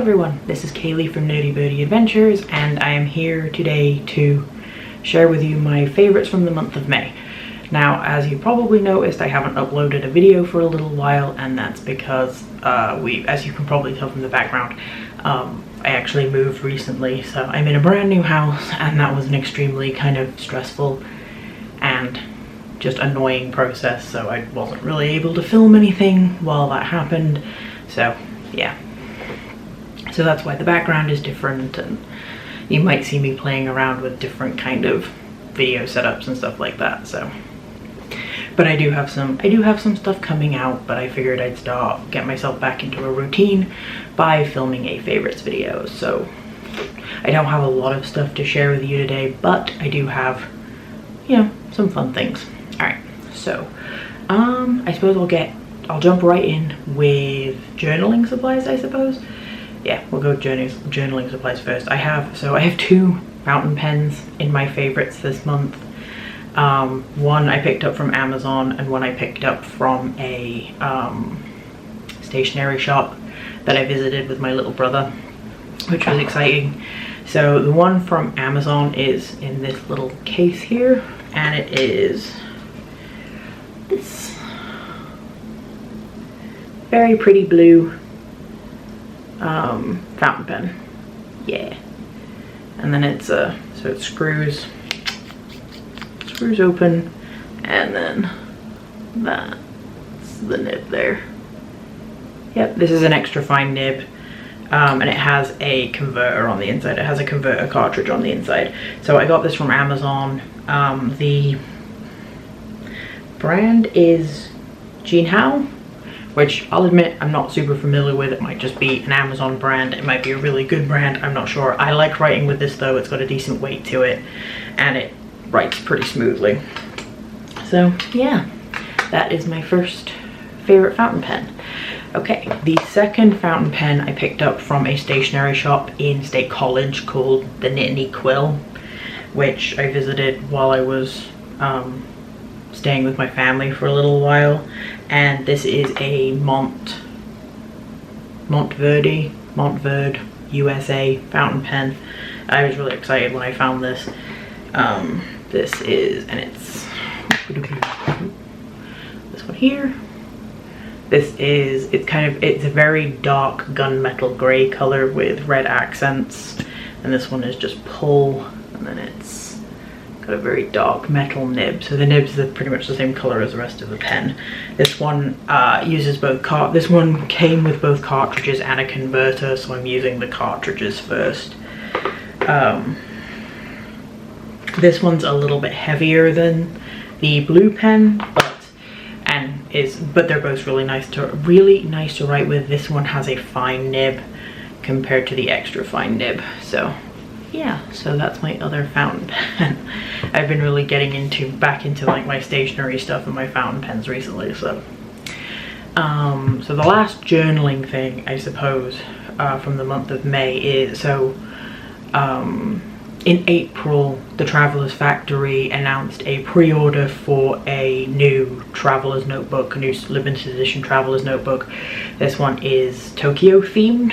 everyone, this is Kaylee from Birdy Adventures, and I am here today to share with you my favorites from the month of May. Now, as you probably noticed, I haven't uploaded a video for a little while, and that's because as you can probably tell from the background, I actually moved recently, so I'm in a brand new house, and that was an extremely kind of stressful and just annoying process, so I wasn't really able to film anything while that happened. So yeah, so that's why the background is different, and you might see me playing around with different kind of video setups and stuff like that. So, but I do have some stuff coming out, but I figured I'd get myself back into a routine by filming a favorites video. So I don't have a lot of stuff to share with you today, but I do have, you know, some fun things. All right, so I suppose I'll jump right in with journaling supplies, I suppose. Yeah, we'll go journaling supplies first. I have two fountain pens in my favorites this month. One I picked up from Amazon, and one I picked up from a stationery shop that I visited with my little brother, which was exciting. So the one from Amazon is in this little case here, and it is this very pretty blue fountain pen. Yeah, and then it's so it screws open, and then that's the nib there. Yep, this is an extra fine nib, and it has a converter on the inside. It has a converter cartridge on the inside. So I got this from Amazon. The brand is Jinhao, which I'll admit I'm not super familiar with. It might just be an Amazon brand. It might be a really good brand, I'm not sure. I like writing with this though. It's got a decent weight to it, and it writes pretty smoothly. So yeah, that is my first favorite fountain pen. Okay, the second fountain pen I picked up from a stationery shop in State College called the Nittany Quill, which I visited while I was staying with my family for a little while. And this is a Montverde USA fountain pen. I was really excited when I found this. This is, and it's this one here. It's a very dark gunmetal gray color with red accents, and this one is just pull, and then it's got a very dark metal nib. So the nibs are pretty much the same color as the rest of the pen. This one uses both this one came with both cartridges and a converter, so I'm using the cartridges first. This one's a little bit heavier than the blue pen, but they're both really nice to write with. This one has a fine nib compared to the extra fine nib. So yeah, so that's my other fountain pen. I've been really getting back into like my stationery stuff and my fountain pens recently. So so the last journaling thing, I suppose, from the month of May is, in April, the Traveler's Factory announced a pre-order for a new Traveler's Notebook, a new limited edition Traveler's Notebook. This one is Tokyo themed.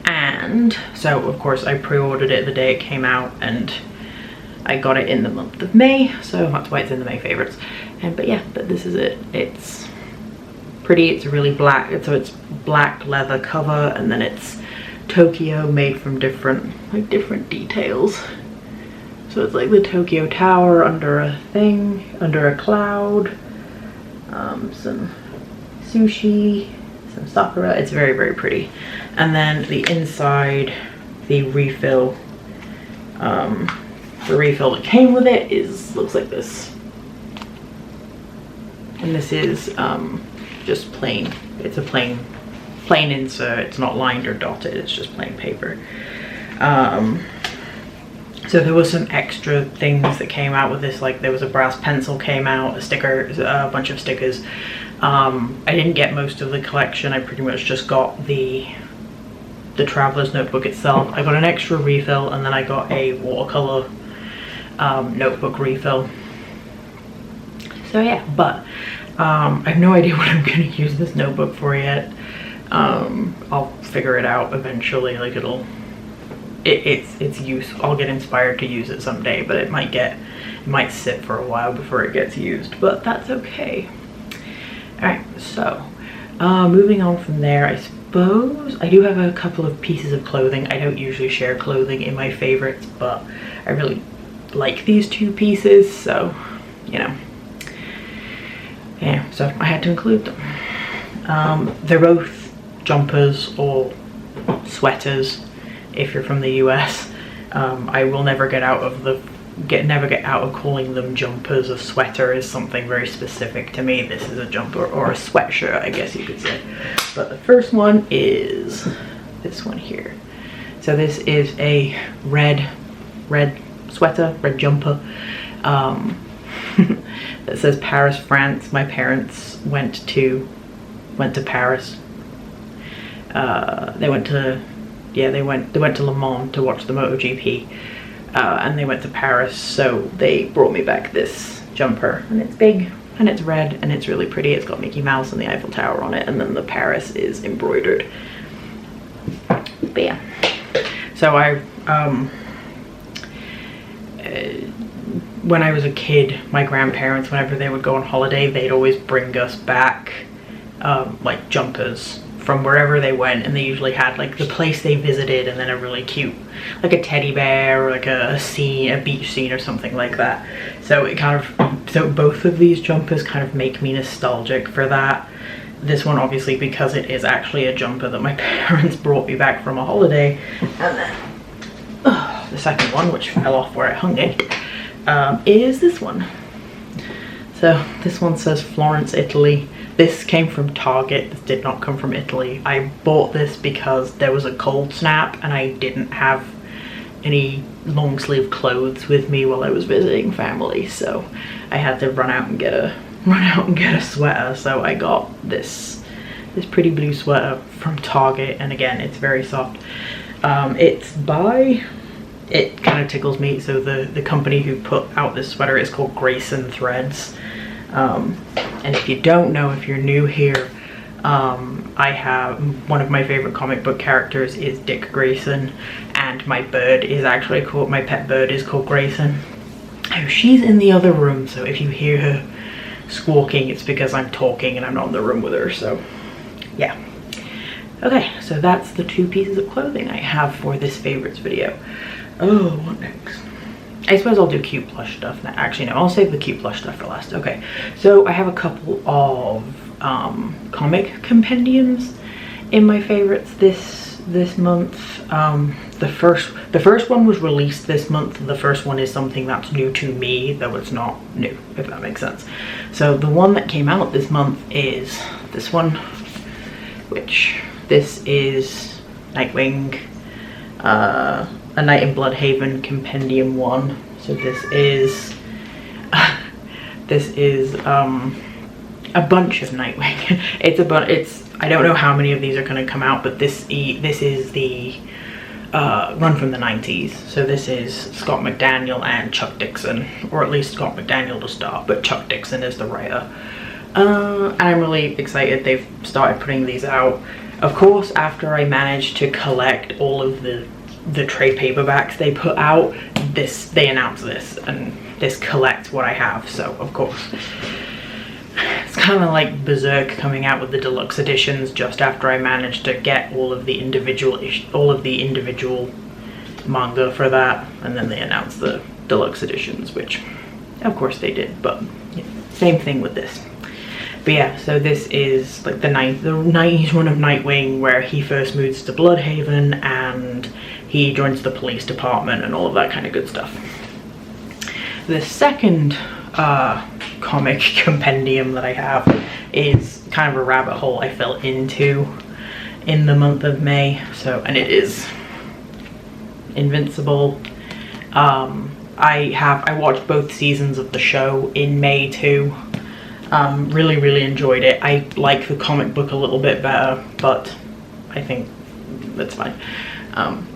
And so of course I pre-ordered it the day it came out, and I got it in the month of May, so that's why it's in the May favorites. But this is it. It's pretty. It's really black. So it's black leather cover, and then it's Tokyo made from different details. So it's like the Tokyo Tower under a cloud, some sushi, some sakura. It's very, very pretty. And then the inside, the refill that came with it looks like this. And this is just plain. It's a plain insert. It's not lined or dotted, it's just plain paper. So there was some extra things that came out with this, like there was a brass pencil came out, a sticker, a bunch of stickers. I didn't get most of the collection. I pretty much just got the Traveler's Notebook itself. I got an extra refill, and then I got a watercolor notebook refill. So yeah, but I have no idea what I'm going to use this notebook for yet. I'll figure it out eventually. Like it's use. I'll get inspired to use it someday, but it might sit for a while before it gets used, but that's okay. All right, so moving on from there, I suppose I do have a couple of pieces of clothing. I don't usually share clothing in my favorites, but I really like these two pieces, so you know, yeah, so I had to include them. They're both jumpers or sweaters if you're from the US. I will never get out of calling them jumpers. A sweater is something very specific to me. This is a jumper or a sweatshirt, I guess you could say. But the first one is this one here. So this is a red sweater, red jumper, that says Paris, France. My parents went to Paris. They went to Le Mans to watch the MotoGP, and they went to Paris, so they brought me back this jumper, and it's big and it's red and it's really pretty. It's got Mickey Mouse and the Eiffel Tower on it, and then the Paris is embroidered. But yeah, so when I was a kid, my grandparents, whenever they would go on holiday, they'd always bring us back like jumpers from wherever they went, and they usually had like the place they visited and then a really cute, like a teddy bear or like a beach scene or something like that. So so both of these jumpers kind of make me nostalgic for that. This one obviously because it is actually a jumper that my parents brought me back from a holiday, and then the second one, which fell off where I hung it, is this one. So this one says Florence, Italy. This came from Target. This did not come from Italy. I bought this because there was a cold snap and I didn't have any long sleeve clothes with me while I was visiting family, so I had to run out and get a sweater. So I got this pretty blue sweater from Target, and again, it's very soft. It kind of tickles me. So the company who put out this sweater is called Grayson Threads. And if you don't know, if you're new here, I have one of my favorite comic book characters is Dick Grayson, and my bird is actually called, my pet bird is called Grayson. Oh, she's in the other room, so if you hear her squawking, it's because I'm talking and I'm not in the room with her, so yeah. Okay, so that's the two pieces of clothing I have for this favorites video. Oh, what next? I suppose I'll do cute plush stuff now. Actually, no, I'll save the cute plush stuff for last. Okay, so I have a couple of comic compendiums in my favorites this month. The first one was released this month. The first one is something that's new to me, though it's not new, if that makes sense. So the one that came out this month is this one, which this is Nightwing, A Night in Bloodhaven Compendium 1. So this is a bunch of Nightwing. I don't know how many of these are going to come out, but this is the run from the 90s. So this is Scott McDaniel and Chuck Dixon, or at least Scott McDaniel to start, but Chuck Dixon is the writer. And I'm really excited they've started putting these out. Of course, after I managed to collect all of the trade paperbacks they put out, they announced this, and this collects what I have. So of course, it's kind of like Berserk coming out with the deluxe editions just after I managed to get all of the individual manga for that, and then they announced the deluxe editions, which of course they did, but yeah, same thing with this. But yeah, so this is like the 90s run of Nightwing, where he first moves to Bloodhaven and he joins the police department and all of that kind of good stuff. The second comic compendium that I have is kind of a rabbit hole I fell into in the month of May. So, and it is Invincible. I watched both seasons of the show in May too. Really enjoyed it. I like the comic book a little bit better, but I think that's fine.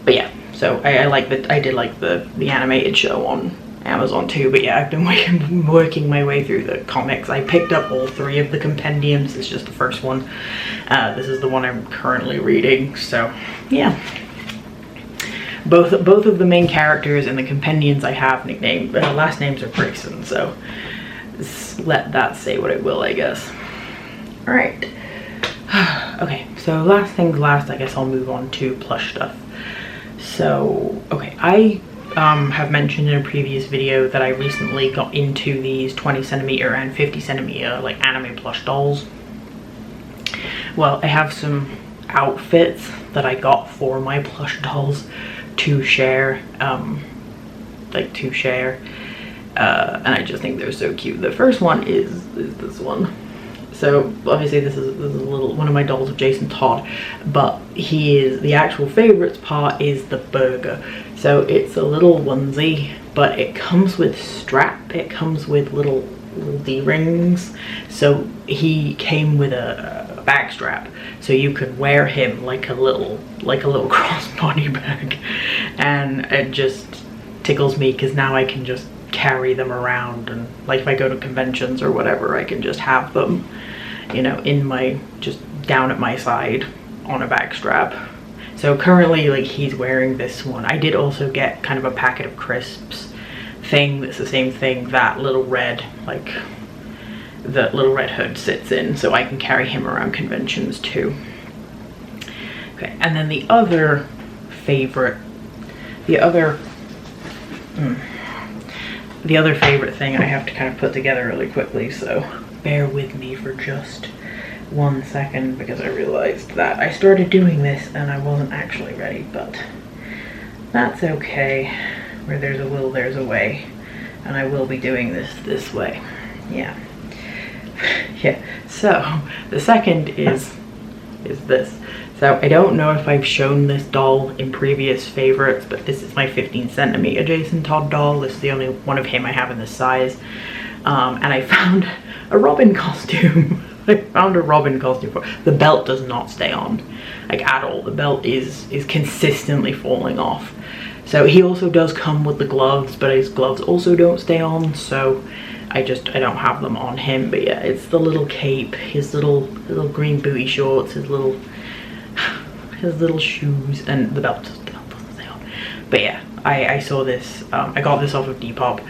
But yeah, so I did like the animated show on Amazon too, but yeah, I've been working my way through the comics. I picked up all 3 of the compendiums. It's just the first one. This is the one I'm currently reading, so yeah. Both of the main characters in the compendiums I have nicknamed, last names are Grayson, so let that say what it will, I guess. All right. Okay, so last things last, I guess I'll move on to plush stuff. So, okay, I have mentioned in a previous video that I recently got into these 20 centimeter and 50 centimeter like anime plush dolls. Well, I have some outfits that I got for my plush dolls to share, and I just think they're so cute. The first one is this one. So obviously this is a little one of my dolls of Jason Todd, but the actual favorites part is the burger. So it's a little onesie, but it comes with strap. It comes with little D-rings. So he came with a back strap, so you could wear him like a little crossbody bag, and it just tickles me because now I can just carry them around, and like if I go to conventions or whatever, I can just have them, you know, just down at my side on a back strap. So currently, like, he's wearing this one. I did also get kind of a packet of crisps thing that's the same thing that little red, like the little red hood sits in, so I can carry him around conventions too. Okay, and then the other favorite thing I have to kind of put together really quickly, so bear with me for just 1 second, because I realized that I started doing this and I wasn't actually ready, but that's okay. Where there's a will, there's a way, and I will be doing this way. Yeah. Yeah, so the second is this. So I don't know if I've shown this doll in previous favorites, but this is my 15 centimeter Jason Todd doll. This is the only one of him I have in this size. And I found a Robin costume. I found a Robin costume for the belt. Does not stay on, like, at all. The belt is consistently falling off. So he also does come with the gloves, but his gloves also don't stay on, so I don't have them on him. But yeah, it's the little cape, his little green booty shorts, his little shoes, and the belt doesn't stay on. But yeah, I saw this, I got this off of Depop.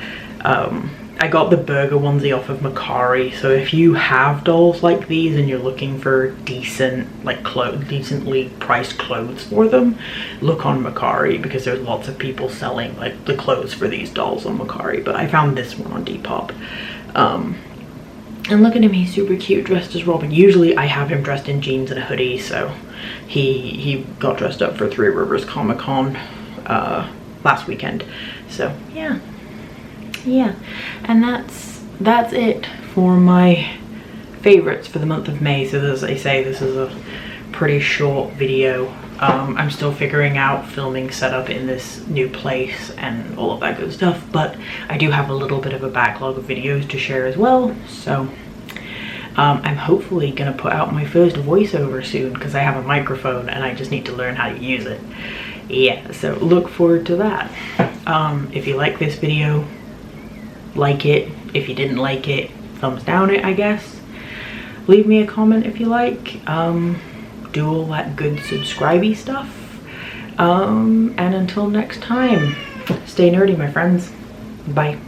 I got the burger onesie off of Macari, so if you have dolls like these and you're looking for decent, like, decently priced clothes for them, look on Macari, because there's lots of people selling like the clothes for these dolls on Macari. But I found this one on Depop. And look at him, he's super cute, dressed as Robin. Usually I have him dressed in jeans and a hoodie, so he got dressed up for Three Rivers Comic Con last weekend. So yeah. And that's it for my favorites for the month of May. So as I say, this is a pretty short video. I'm still figuring out filming setup in this new place and all of that good stuff, but I do have a little bit of a backlog of videos to share as well. So I'm hopefully gonna put out my first voiceover soon, because I have a microphone and I just need to learn how to use it. Yeah, so look forward to that. If you like this video, like it. If you didn't like it, thumbs down it, I guess. Leave me a comment if you like. Do all that good subscribey stuff. And until next time, stay nerdy, my friends. Bye.